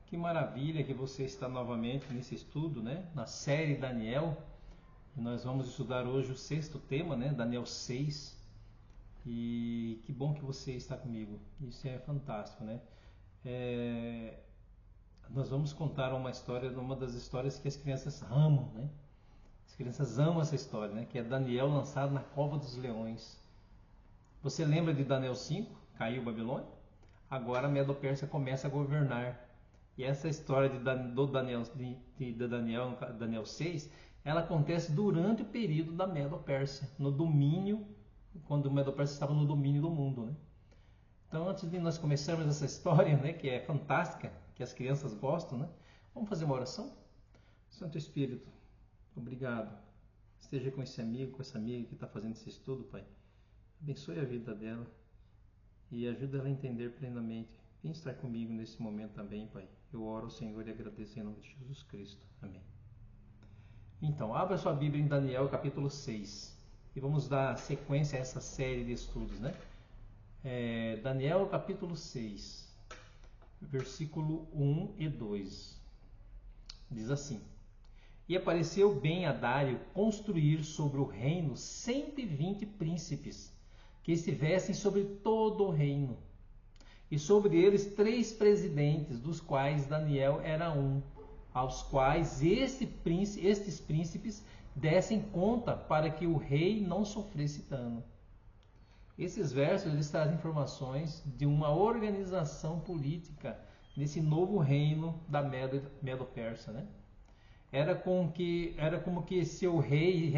Que maravilha que você está novamente nesse estudo, né? Na série Daniel. E nós vamos estudar hoje o sexto tema, né? Daniel 6. E que bom que você está comigo. Isso é fantástico, né? Nós vamos contar uma história, uma das histórias que as crianças amam, né? As crianças amam essa história, né? Que é Daniel lançado na cova dos leões. Você lembra de Daniel 5? Caiu Babilônia? Agora a Medo-Pérsia começa a governar. E essa história de Daniel 6, ela acontece durante o período da Medo-Pérsia, no domínio, quando o Medo-Pérsia estava no domínio do mundo, né? Então, antes de nós começarmos essa história, né, que é fantástica, que as crianças gostam, né? Vamos fazer uma oração? Santo Espírito, obrigado. Esteja com esse amigo, com essa amiga que está fazendo esse estudo, Pai. Abençoe a vida dela e ajuda ela a entender plenamente. Vem estar comigo nesse momento também, Pai. Eu oro ao Senhor e agradeço em nome de Jesus Cristo. Amém. Então, abra sua Bíblia em Daniel capítulo 6 e vamos dar sequência a essa série de estudos, né? Daniel capítulo 6, versículo 1 e 2. Diz assim: E apareceu bem a Dário construir sobre o reino 120 príncipes, que estivessem sobre todo o reino, e sobre eles 3 presidentes, dos quais Daniel era um, aos quais estes príncipes dessem conta para que o rei não sofresse dano. Esses versos eles trazem informações de uma organização política nesse novo reino da Medo-Persa, né? Era como que se o rei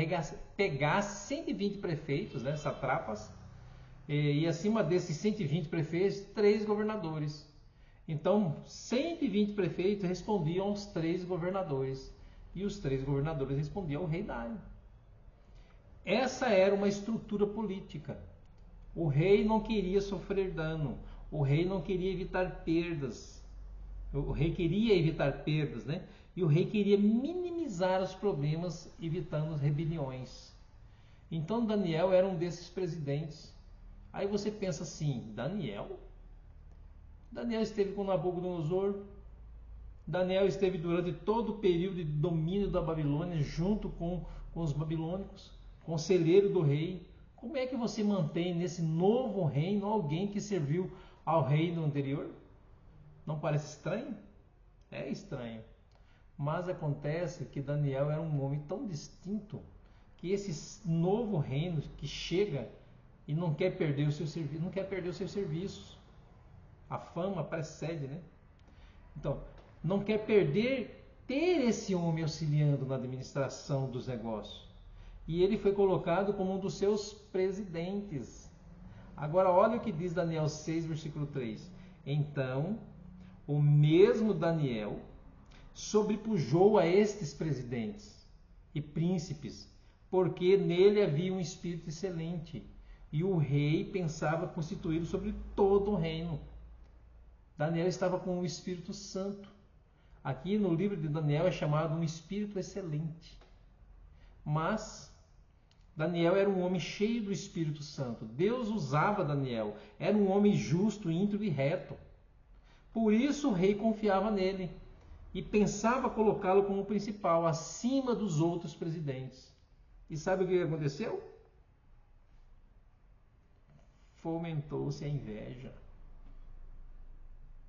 pegasse 120 prefeitos, né, satrapas, e acima desses 120 prefeitos, 3 governadores. Então, 120 prefeitos respondiam aos 3 governadores, e os 3 governadores respondiam ao rei Dário. Essa era uma estrutura política. O rei não queria sofrer dano, o rei não queria evitar perdas. O rei queria evitar perdas, né? E o rei queria minimizar os problemas, evitando as rebeliões. Então Daniel era um desses presidentes. Aí você pensa assim, Daniel esteve com Nabucodonosor, Daniel esteve durante todo o período de domínio da Babilônia, junto com os babilônicos, conselheiro do rei. Como é que você mantém nesse novo reino alguém que serviu ao reino anterior? Não parece estranho? É estranho. Mas acontece que Daniel era um homem tão distinto que esse novo reino que chega e não quer perder o seu serviço, não quer perder os seus serviços. A fama precede, né? Então, não quer perder ter esse homem auxiliando na administração dos negócios. E ele foi colocado como um dos seus presidentes. Agora, olha o que diz Daniel 6, versículo 3. Então, o mesmo Daniel sobrepujou a estes presidentes e príncipes, porque nele havia um espírito excelente, e o rei pensava constituí-lo sobre todo o reino. Daniel estava com o Espírito Santo. Aqui no livro de Daniel é chamado um espírito excelente. Mas Daniel era um homem cheio do Espírito Santo. Deus usava Daniel. Era um homem justo, íntegro e reto. Por isso o rei confiava nele e pensava colocá-lo como principal, acima dos outros presidentes. E sabe o que aconteceu? Fomentou-se a inveja.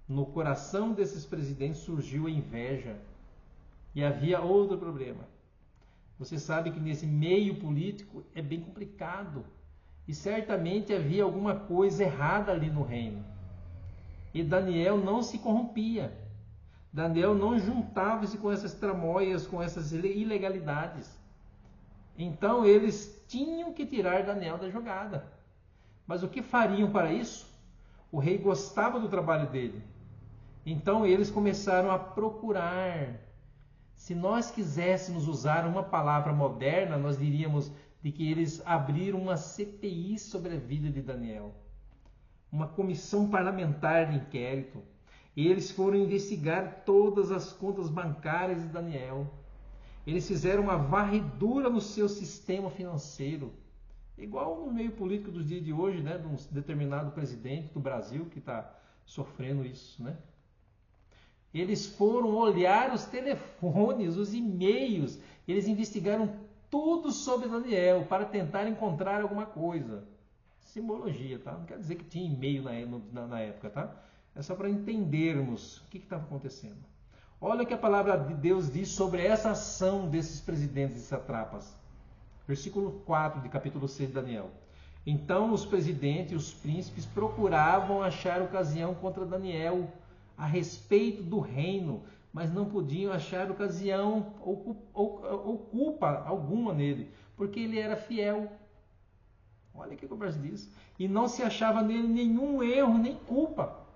No coração desses presidentes surgiu a inveja. E havia outro problema. Você sabe que nesse meio político é bem complicado. E certamente havia alguma coisa errada ali no reino. E Daniel não se corrompia. Daniel não juntava-se com essas tramóias, com essas ilegalidades. Então eles tinham que tirar Daniel da jogada. Mas o que fariam para isso? O rei gostava do trabalho dele. Então eles começaram a procurar. Se nós quiséssemos usar uma palavra moderna, nós diríamos de que eles abriram uma CPI sobre a vida de Daniel. Uma comissão parlamentar de inquérito. E eles foram investigar todas as contas bancárias de Daniel. Eles fizeram uma varredura no seu sistema financeiro. Igual no meio político dos dias de hoje, né, de um determinado presidente do Brasil que está sofrendo isso, né? Eles foram olhar os telefones, os e-mails, eles investigaram tudo sobre Daniel para tentar encontrar alguma coisa. Simbologia, tá? Não quer dizer que tinha e-mail na época, tá? É só para entendermos o que estava acontecendo. Olha o que a palavra de Deus diz sobre essa ação desses presidentes e satrapas. Versículo 4 de capítulo 6 de Daniel. Então os presidentes e os príncipes procuravam achar ocasião contra Daniel a respeito do reino, mas não podiam achar ocasião ou culpa alguma nele, porque ele era fiel. Olha o que o verso diz. E não se achava nele nenhum erro, nem culpa.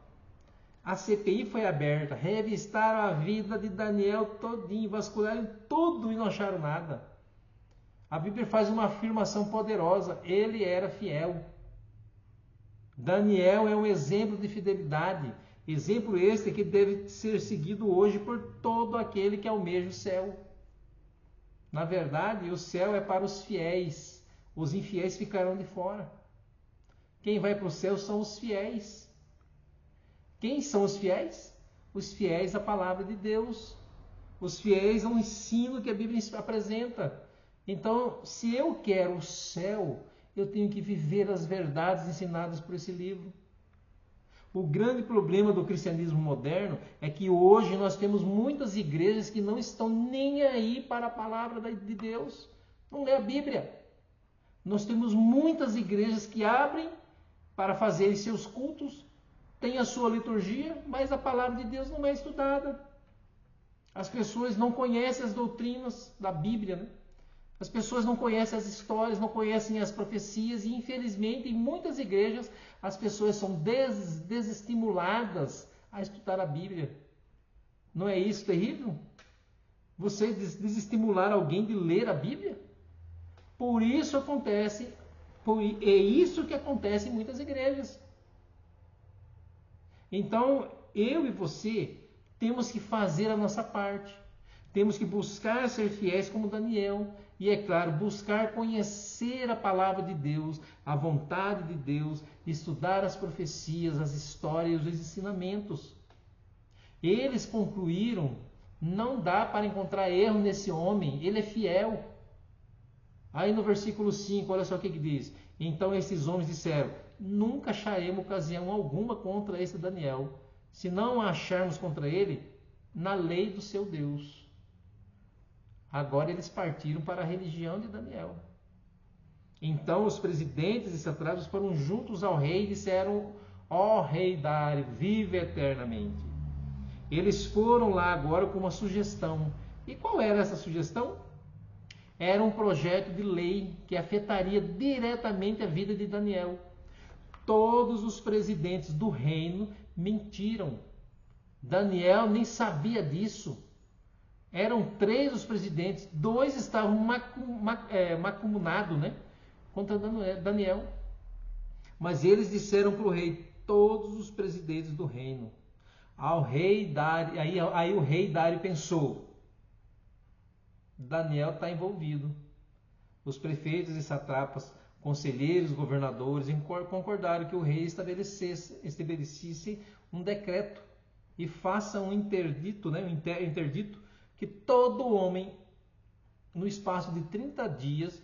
A CPI foi aberta, revistaram a vida de Daniel todinho, vasculharam tudo e não acharam nada. A Bíblia faz uma afirmação poderosa, ele era fiel. Daniel é um exemplo de fidelidade, exemplo este que deve ser seguido hoje por todo aquele que almeja o céu. Na verdade, o céu é para os fiéis, os infiéis ficarão de fora. Quem vai para o céu são os fiéis. Quem são os fiéis? Os fiéis à palavra de Deus. Os fiéis ao ensino que a Bíblia apresenta. Então, se eu quero o céu, eu tenho que viver as verdades ensinadas por esse livro. O grande problema do cristianismo moderno é que hoje nós temos muitas igrejas que não estão nem aí para a palavra de Deus. Não lê a Bíblia. Nós temos muitas igrejas que abrem para fazerem seus cultos, têm a sua liturgia, mas a palavra de Deus não é estudada. As pessoas não conhecem as doutrinas da Bíblia, né? As pessoas não conhecem as histórias, não conhecem as profecias e, infelizmente, em muitas igrejas, as pessoas são desestimuladas a estudar a Bíblia. Não é isso terrível? Você desestimular alguém de ler a Bíblia? Por isso acontece, é isso que acontece em muitas igrejas. Então, eu e você temos que fazer a nossa parte. Temos que buscar ser fiéis como Daniel. E, é claro, buscar conhecer a palavra de Deus, a vontade de Deus, estudar as profecias, as histórias, os ensinamentos. Eles concluíram, não dá para encontrar erro nesse homem, ele é fiel. Aí no versículo 5, olha só o que diz. Então esses homens disseram, nunca acharemos ocasião alguma contra esse Daniel, se não a acharmos contra ele na lei do seu Deus. Agora eles partiram para a religião de Daniel. Então os presidentes e satrapas foram juntos ao rei e disseram, ó rei Dário, vive eternamente. Eles foram lá agora com uma sugestão. E qual era essa sugestão? Era um projeto de lei que afetaria diretamente a vida de Daniel. Todos os presidentes do reino mentiram. Daniel nem sabia disso. Eram 3 os presidentes, 2 estavam macumunados, né, contra Daniel. Mas eles disseram para o rei, todos os presidentes do reino. Ao rei Dário, aí o rei Dário pensou, Daniel está envolvido. Os prefeitos e satrapas, conselheiros, governadores concordaram que o rei estabelecesse um decreto e faça um interdito, né, interdito, que todo homem, no espaço de 30 dias,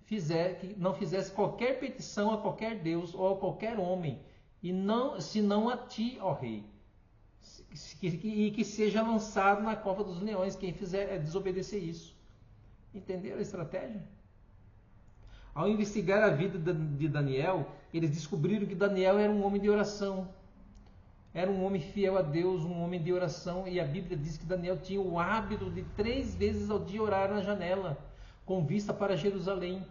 que não fizesse qualquer petição a qualquer Deus ou a qualquer homem, e não, senão a ti, ó rei, e que seja lançado na cova dos leões quem fizer desobedecer isso. Entenderam a estratégia? Ao investigar a vida de Daniel, eles descobriram que Daniel era um homem de oração. Era um homem fiel a Deus, um homem de oração, e a Bíblia diz que Daniel tinha o hábito de 3 vezes ao dia orar na janela, com vista para Jerusalém.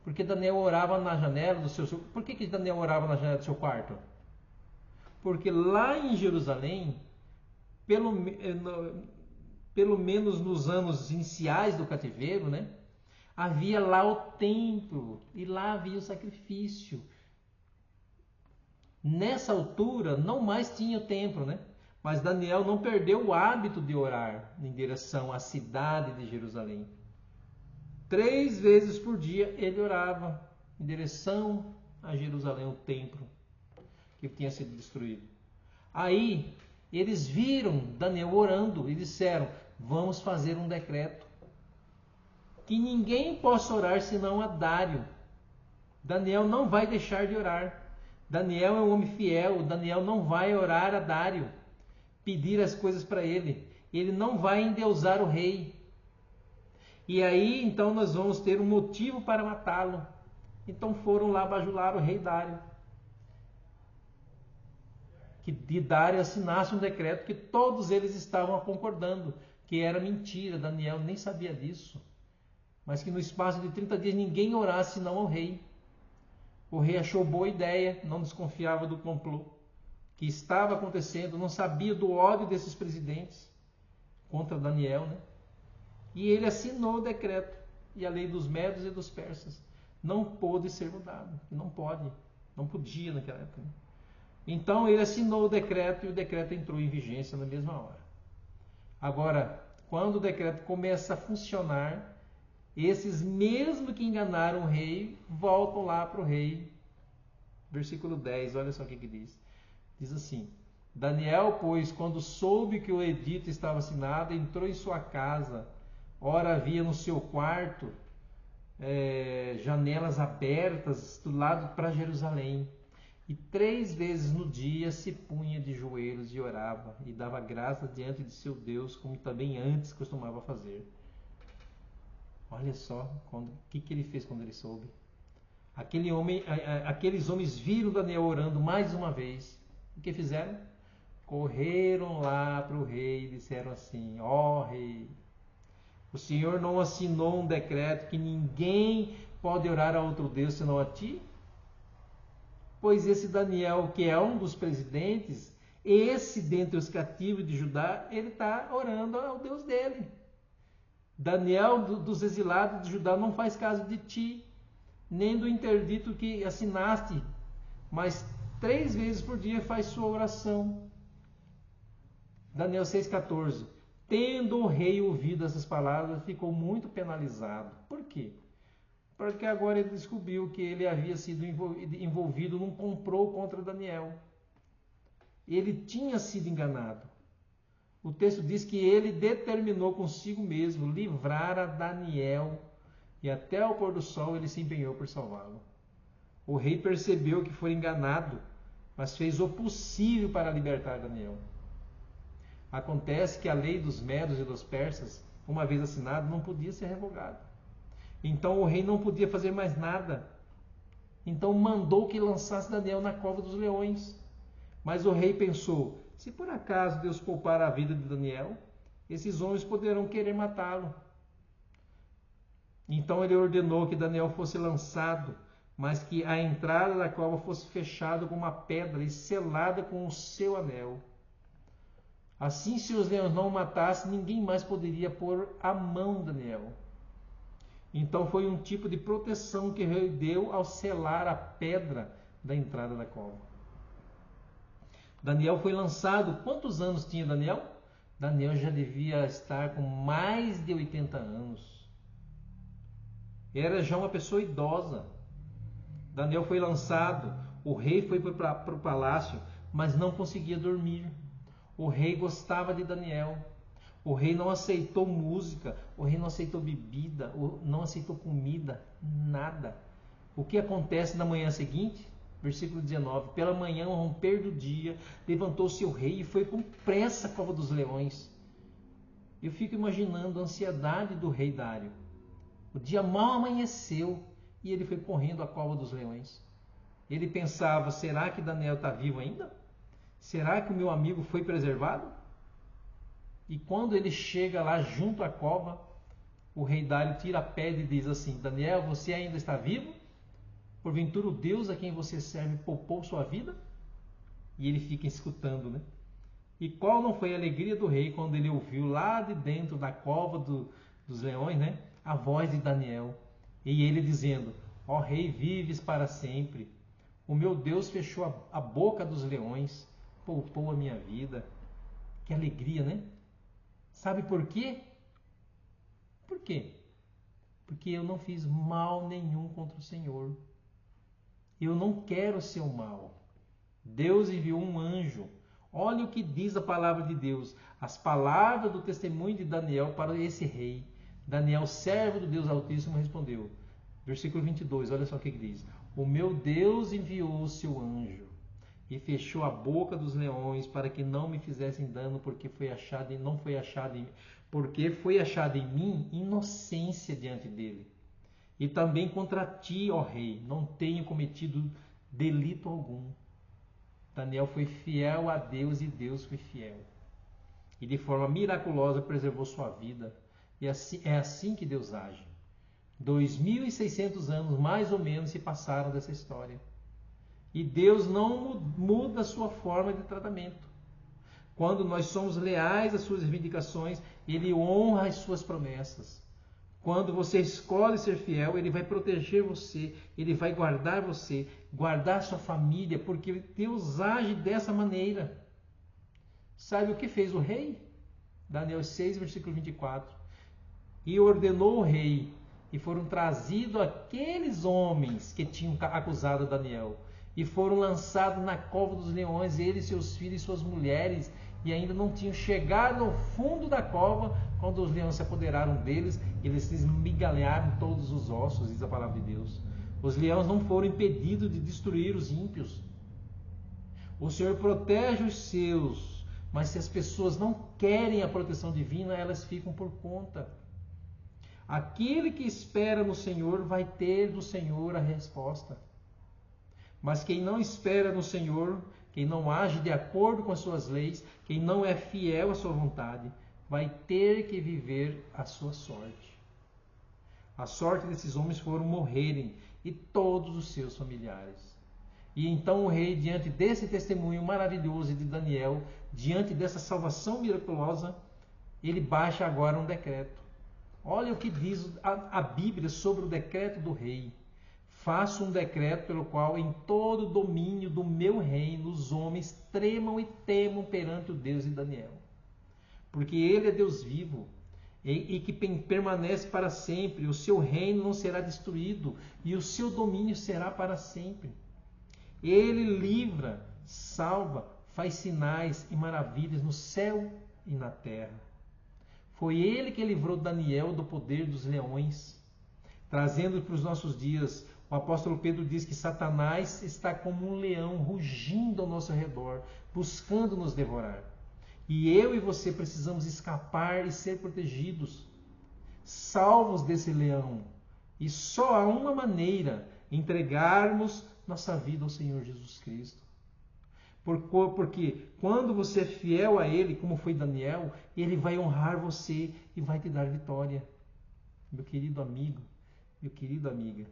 Porque Daniel orava na janela do seu... Por que Daniel orava na janela do seu quarto? Porque lá em Jerusalém, pelo menos nos anos iniciais do cativeiro, né, havia lá o templo, e lá havia o sacrifício. Nessa altura, não mais tinha o templo, né? Mas Daniel não perdeu o hábito de orar em direção à cidade de Jerusalém. 3 vezes por dia ele orava em direção a Jerusalém, o templo que tinha sido destruído. Aí Eles viram Daniel orando e disseram: vamos fazer um decreto que ninguém possa orar senão a Dário. Daniel não vai deixar de orar. Daniel é um homem fiel. Daniel não vai orar a Dário, pedir as coisas para ele. Ele não vai endeusar o rei. E aí então nós vamos ter um motivo para matá-lo. Então foram lá bajular o rei Dário. Que de Dário assinasse um decreto que todos eles estavam concordando, que era mentira. Daniel nem sabia disso. Mas que no espaço de 30 dias ninguém orasse senão ao rei. O rei achou boa ideia, não desconfiava do complô que estava acontecendo, não sabia do ódio desses presidentes contra Daniel, né? E ele assinou o decreto. E a lei dos medos e dos persas não pôde ser mudada. Não podia naquela época. Então ele assinou o decreto e o decreto entrou em vigência na mesma hora. Agora, quando o decreto começa a funcionar, esses mesmo que enganaram o rei, voltam lá para o rei. Versículo 10, olha só o que diz. Diz assim: Daniel, pois, quando soube que o edito estava assinado, entrou em sua casa. Ora, havia no seu quarto janelas abertas do lado para Jerusalém. E 3 vezes no dia se punha de joelhos e orava, e dava graça diante de seu Deus, como também antes costumava fazer. Olha só o que ele fez quando ele soube. Aqueles homens viram Daniel orando mais uma vez. O que fizeram? Correram lá para o rei e disseram assim: ó rei, o Senhor não assinou um decreto que ninguém pode orar a outro Deus senão a ti? Pois esse Daniel, que é um dos presidentes, esse dentre os cativos de Judá, ele está orando ao Deus dele. Daniel, dos exilados de Judá, não faz caso de ti, nem do interdito que assinaste, mas 3 vezes por dia faz sua oração. Daniel 6,14. Tendo o rei ouvido essas palavras, ficou muito penalizado. Por quê? Porque agora ele descobriu que ele havia sido envolvido num complô contra Daniel. Ele tinha sido enganado. O texto diz que ele determinou consigo mesmo livrar a Daniel, e até ao pôr do sol ele se empenhou por salvá-lo. O rei percebeu que foi enganado, mas fez o possível para libertar Daniel. Acontece que a lei dos medos e dos persas, uma vez assinada, não podia ser revogada. Então o rei não podia fazer mais nada. Então mandou que lançasse Daniel na cova dos leões. Mas o rei pensou: se por acaso Deus poupar a vida de Daniel, esses homens poderão querer matá-lo. Então ele ordenou que Daniel fosse lançado, mas que a entrada da cova fosse fechada com uma pedra e selada com o seu anel. Assim, se os leões não o matassem, ninguém mais poderia pôr a mão em Daniel. Então foi um tipo de proteção que o rei deu ao selar a pedra da entrada da cova. Daniel foi lançado. Quantos anos tinha Daniel? Daniel já devia estar com mais de 80 anos. Era já uma pessoa idosa. Daniel foi lançado. O rei foi para o palácio, mas não conseguia dormir. O rei gostava de Daniel. O rei não aceitou música, o rei não aceitou bebida, não aceitou comida, nada. O que acontece na manhã seguinte? Versículo 19. Pela manhã, ao romper do dia, levantou-se o rei e foi com pressa à cova dos leões. Eu fico imaginando a ansiedade do rei Dário. O dia mal amanheceu e ele foi correndo à cova dos leões. Ele pensava: será que Daniel está vivo ainda? Será que o meu amigo foi preservado? E quando ele chega lá junto à cova, o rei Dário tira a pedra e diz assim: Daniel, você ainda está vivo? Porventura o Deus a quem você serve poupou sua vida? E ele fica escutando, né? E qual não foi a alegria do rei quando ele ouviu lá de dentro da cova dos leões, né, a voz de Daniel, e ele dizendo: ó rei, vives para sempre. O meu Deus fechou a boca dos leões, poupou a minha vida. Que alegria, né? Sabe por quê? Por quê? Porque eu não fiz mal nenhum contra o Senhor. Eu não quero seu mal. Deus enviou um anjo, Olha o que diz a palavra de Deus. As palavras do testemunho de Daniel para esse rei. Daniel, servo do Deus Altíssimo, respondeu. Versículo 22, olha só o que diz. O meu Deus enviou o seu anjo e fechou a boca dos leões para que não me fizessem dano, porque foi achado em mim inocência diante dele. E também contra ti, ó rei, não tenho cometido delito algum. Daniel foi fiel a Deus e Deus foi fiel. E de forma miraculosa preservou sua vida. E assim, é assim que Deus age. 2.600 anos, mais ou menos, se passaram dessa história. E Deus não muda a sua forma de tratamento. Quando nós somos leais às suas reivindicações, Ele honra as suas promessas. Quando você escolhe ser fiel, Ele vai proteger você, Ele vai guardar você, guardar sua família, porque Deus age dessa maneira. Sabe o que fez o rei? Daniel 6, versículo 24. E ordenou o rei, e foram trazidos aqueles homens que tinham acusado Daniel, e foram lançados na cova dos leões, ele, seus filhos e suas mulheres, e ainda não tinham chegado ao fundo da cova, quando os leões se apoderaram deles, eles esmigalharam todos os ossos, diz a palavra de Deus. Os leões não foram impedidos de destruir os ímpios. O Senhor protege os seus, mas se as pessoas não querem a proteção divina, elas ficam por conta. Aquele que espera no Senhor vai ter do Senhor a resposta. Mas quem não espera no Senhor, quem não age de acordo com as suas leis, quem não é fiel à sua vontade, vai ter que viver a sua sorte. A sorte desses homens foram morrerem, e todos os seus familiares. E então o rei, diante desse testemunho maravilhoso de Daniel, diante dessa salvação miraculosa, ele baixa agora um decreto. Olha o que diz a Bíblia sobre o decreto do rei. Faço um decreto pelo qual em todo o domínio do meu reino os homens tremam e temam perante o Deus de Daniel. Porque ele é Deus vivo e que permanece para sempre. O seu reino não será destruído e o seu domínio será para sempre. Ele livra, salva, faz sinais e maravilhas no céu e na terra. Foi ele que livrou Daniel do poder dos leões, trazendo para os nossos dias. O apóstolo Pedro diz que Satanás está como um leão rugindo ao nosso redor, buscando nos devorar. E eu e você precisamos escapar e ser protegidos, salvos desse leão. E só há uma maneira: entregarmos nossa vida ao Senhor Jesus Cristo. Porque quando você é fiel a Ele, como foi Daniel, Ele vai honrar você e vai te dar vitória. Meu querido amigo, minha querida amiga,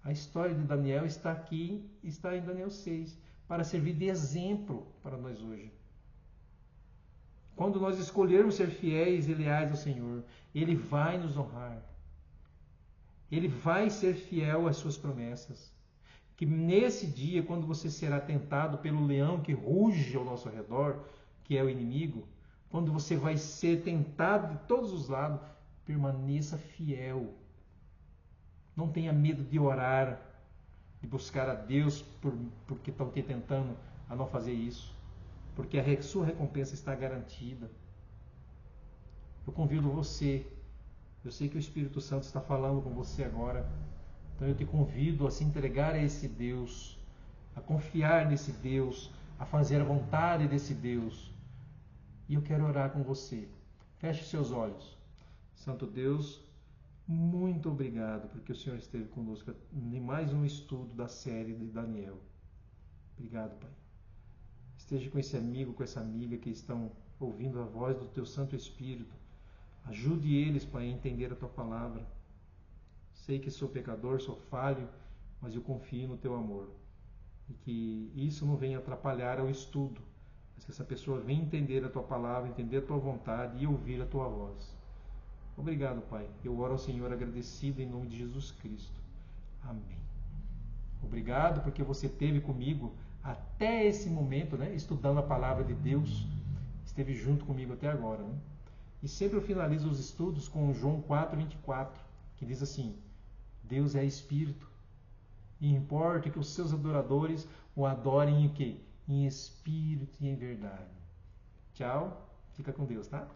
a história de Daniel está aqui, está em Daniel 6, para servir de exemplo para nós hoje. Quando nós escolhermos ser fiéis e leais ao Senhor, Ele vai nos honrar. Ele vai ser fiel às suas promessas. Que nesse dia, quando você será tentado pelo leão que ruge ao nosso redor, que é o inimigo, quando você vai ser tentado de todos os lados, permaneça fiel. Não tenha medo de orar, de buscar a Deus porque estão te tentando a não fazer isso. Porque a sua recompensa está garantida. Eu convido você, eu sei que o Espírito Santo está falando com você agora, então eu te convido a se entregar a esse Deus, a confiar nesse Deus, a fazer a vontade desse Deus. E eu quero orar com você. Feche seus olhos. Santo Deus, muito obrigado porque o Senhor esteve conosco em mais um estudo da série de Daniel. Obrigado, Pai. Esteja com esse amigo, com essa amiga que estão ouvindo a voz do Teu Santo Espírito. Ajude eles, Pai, a entender a Tua palavra. Sei que sou pecador, sou falho, mas eu confio no Teu amor. E que isso não venha atrapalhar o estudo, mas que essa pessoa venha entender a Tua palavra, entender a Tua vontade e ouvir a Tua voz. Obrigado, Pai. Eu oro ao Senhor agradecido em nome de Jesus Cristo. Amém. Obrigado porque você esteve comigo até esse momento, né, estudando a palavra de Deus. Esteve junto comigo até agora, né? E sempre eu finalizo os estudos com João 4:24, que diz assim: Deus é Espírito, e importa que os seus adoradores o adorem em quê? em espírito e em verdade. Tchau, fica com Deus, tá?